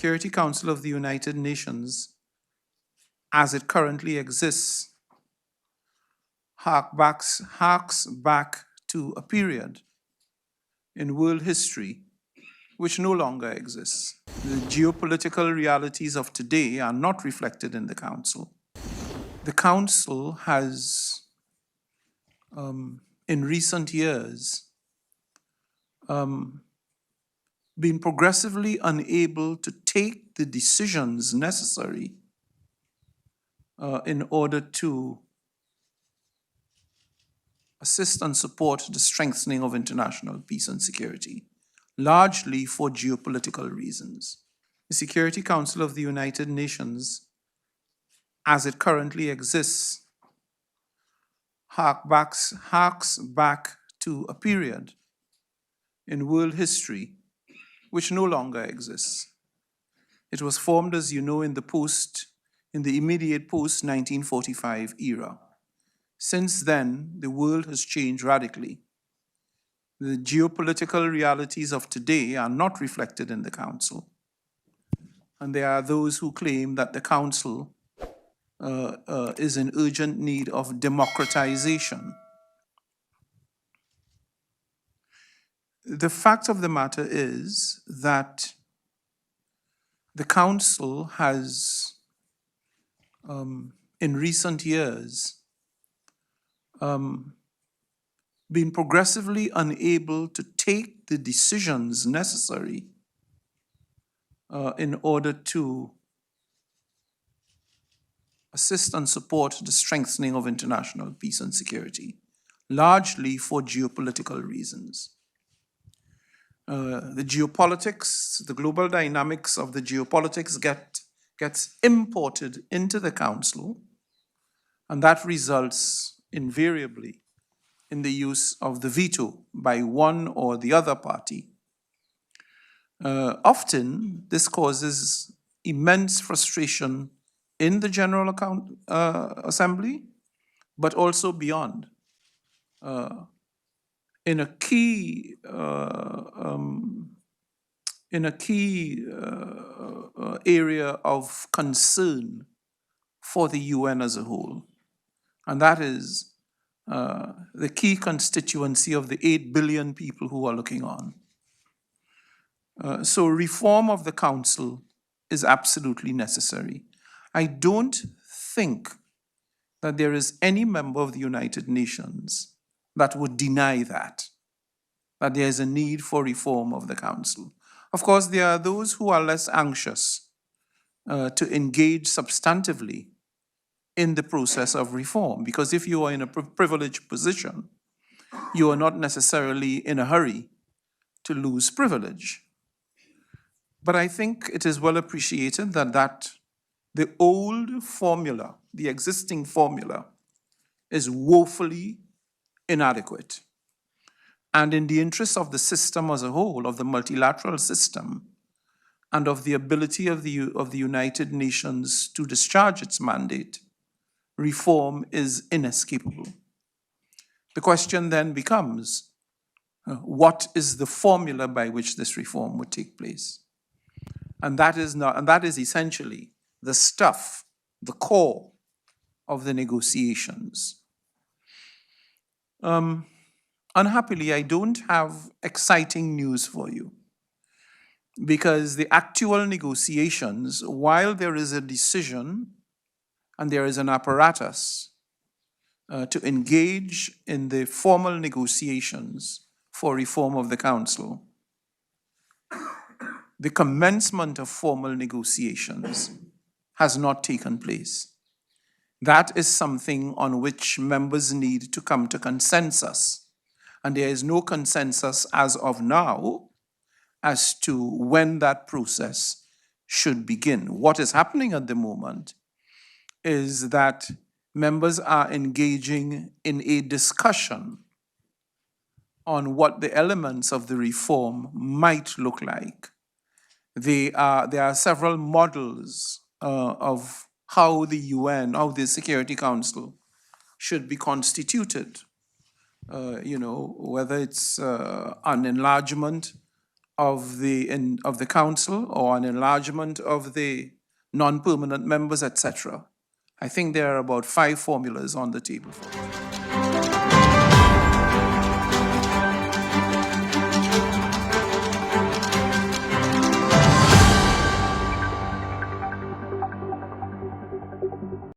Security Council of the United Nations, as it currently exists, harks back to a period in world history which no longer exists. The geopolitical realities of today are not reflected in the Council. The Council has, in recent years, been progressively unable to take the decisions necessary in order to assist and support the strengthening of international peace and security, largely for geopolitical reasons. The Security Council of the United Nations, as it currently exists, harks back to a period in world history which no longer exists. It was formed, as you know, in the immediate post-1945 era. Since then, the world has changed radically. The geopolitical realities of today are not reflected in the Council. And there are those who claim that the Council is in urgent need of democratization. The fact of the matter is that the Council has, in recent years, been progressively unable to take the decisions necessary in order to assist and support the strengthening of international peace and security, largely for geopolitical reasons. The geopolitics, the global dynamics of the geopolitics gets imported into the Council, and that results invariably in the use of the veto by one or the other party. Often, this causes immense frustration in the General Assembly, but also beyond. In a key area of concern for the UN as a whole, and that is the key constituency of the 8 billion people who are looking on. So reform of the Council is absolutely necessary. I don't think that there is any member of the United Nations that would deny that there is a need for reform of the Council. Of course, there are those who are less anxious to engage substantively in the process of reform, because if you are in a privileged position, you are not necessarily in a hurry to lose privilege. But I think it is well appreciated that the old formula, the existing formula, is woefully inadequate. And in the interest of the system as a whole, of the multilateral system, and of the ability of the United Nations to discharge its mandate, reform is inescapable. The question then becomes, what is the formula by which this reform would take place? And that is essentially the stuff, the core of the negotiations. Unhappily, I don't have exciting news for you, because the actual negotiations, while there is a decision and there is an apparatus to engage in the formal negotiations for reform of the Council, the commencement of formal negotiations has not taken place. That is something on which members need to come to consensus. And there is no consensus as of now as to when that process should begin. What is happening at the moment is that members are engaging in a discussion on what the elements of the reform might look like. There are several models of how the UN, how the Security Council should be constituted. Whether it's an enlargement of the council or an enlargement of the non-permanent members, etc. I think there are about 5 formulas on the table.